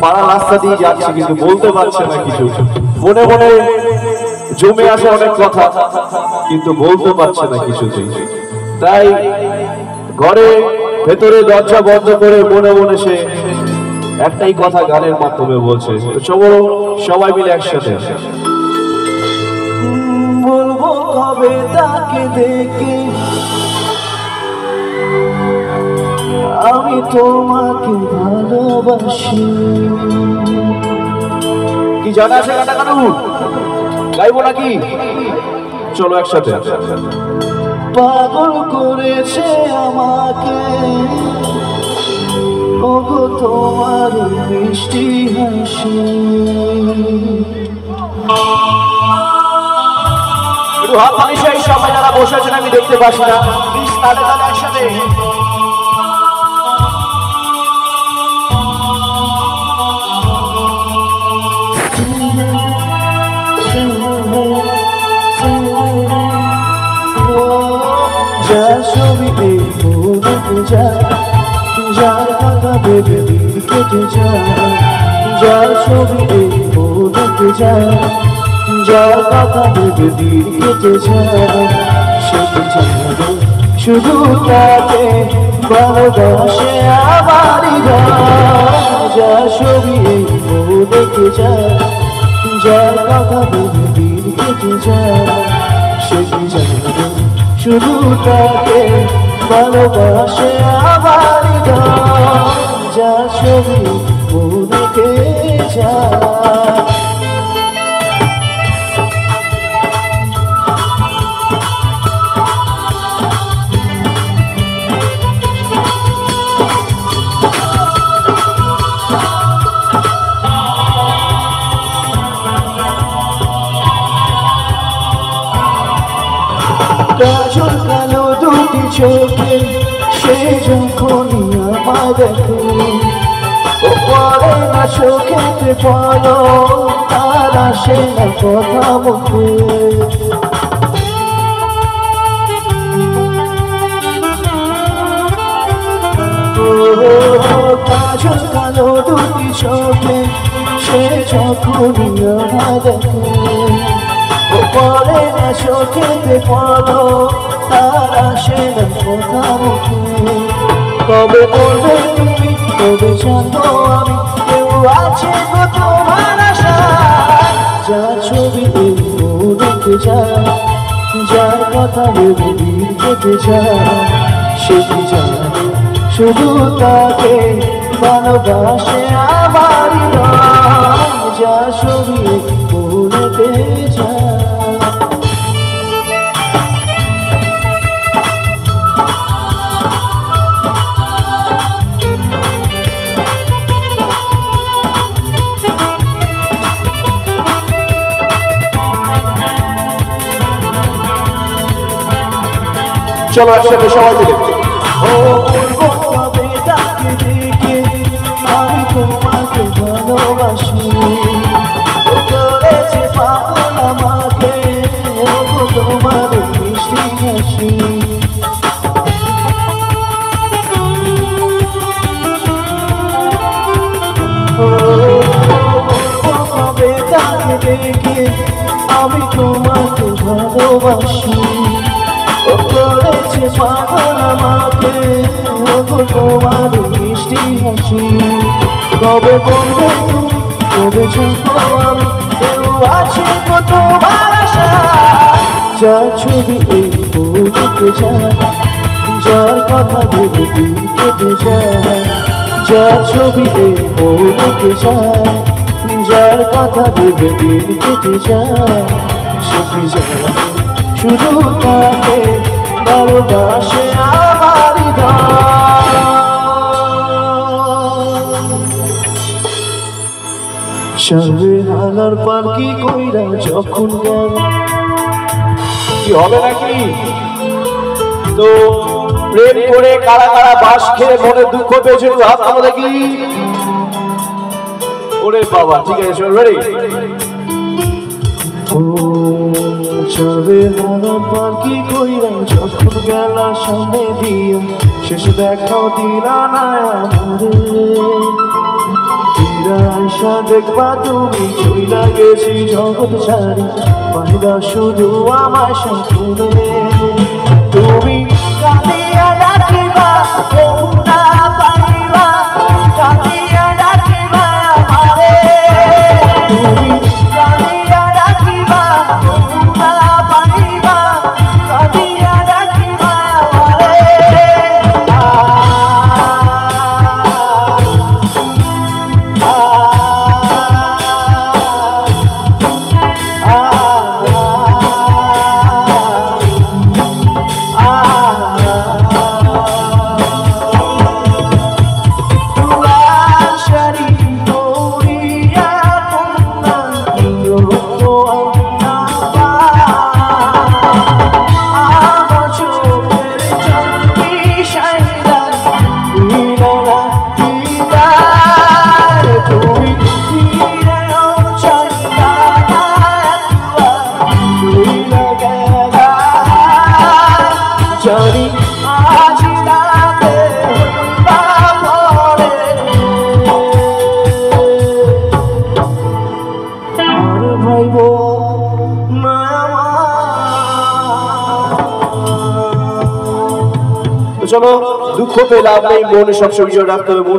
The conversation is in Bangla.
পাড়া রাস্তা দিয়ে যাচ্ছে কিন্তু বলতে পারছে না কিছু, মনে মনে জমে আসে অনেক কথা কিন্তু বলতে পারছে না কিছুতেই। তাই ঘরে ভেতরে দরজা বন্ধ করে মনে মনে সে একটাই কথা গানের মাধ্যমে বলছে। চলো সবাই মিলে একসাথে বলবো কবে তাকে দেখে আমি তোমাকে ভালোবাসি। কি জানা আছে গানটা কানুন গাইবো নাকি? চলো একসাথে। পাগল করেছে আমাকে ওগো তোমার মিষ্টি হাসি। একটু হাত তালি সেই সবাই যারা বসে আছেন, আমি দেখতে পাচ্ছি না, প্লিজ তালে তালে একসাথে। যা ছবি দেখে যা, যার কথা ভেবে দিন কেটে যা, যার ছবি দেখে যা, যার কথা ভেবে দিন কেটে যা, সেটি জানো শুধু তাকে ভালোবাসে আমারই যা ছবি দেখে যা, যার কথা ভেবে দিন কেটে যা, সেটি জানো শুধু তাকে ভালোবাসে আমারই যা ছবি দেখে যা। কাজল কালো দুটি চোখে সে যখনই আমায় দেখে, ও পরে না চোখেতে পড়ো তার আসে না কথা মুখে। কাজল কালো দুটি চোখে সে যখনই আমায় দেখে, পরে না চোখেতে পড়ো তার আসে না কথা মুখে। কবে বলবে তুমি, কবে জানো আমি, কেউ আছে গো তোমার আশা। যা ছবি দেখে যা, যার কথা ভেবে দিন কেটে যা, সেটি জানো শুধু তাকে ভালোবাসে আমারই যা ছবি দেখে যা। চলো একসাথে সবাই মিলে। কবে তাকে দেখে আমি তোমাকে ভালোবাসি, করেছে পাগল আমাকে তোমার মিষ্টি হাসি। কবে তাকে দেখে আমি তোমাকে ভালোবাসি, করেছে পাগল আমাকে তোমার মিষ্টি হাসি। কবে বলবে তুমি, কবে জানবো আমি, কেউ আছে গো তোমার আশা। যা ছবি দেখে যা, যার কথা ভেবে দিন কেটে যা, যা ছবি দেখে যা, যার কথা ভেবে দিন কেটে যা, সেটি জানো শুধু তাকে ভালোবাসে আমারই সবে হালার পার কি কইরা যখন গেল। কি হবে নাকি? তো প্রেম করে কারা কারা বাস খেয়ে মনে দুঃখ পেয়েছে হাত নামো দেখি। ওরে বাবা, ঠিক আছে রেডি। সবে হালার পার কি কইরা যখন গেল সামনে দিয়ে, শেষ দেখাও দিলা না আমারে। তামাশা দেখবা তুমি চইলা গেছি জগৎ ছাড়ি পাইবা শুধু আমার সাথে তুমি কাঁদিয়া ডাকিবা না পাইবা কাঁদিয়া ডাকিবা আমারে তুমি কাঁদিয়া ডাকিবা না পাইবা কাঁদিয়া ডাকিবা আমারে জানি আজ রাতে বাপরে আর ভাইব না তো চলো দুঃখ পেলে লাভ নেই, মনে সবসময় বিজয় রাখতে হবে, মন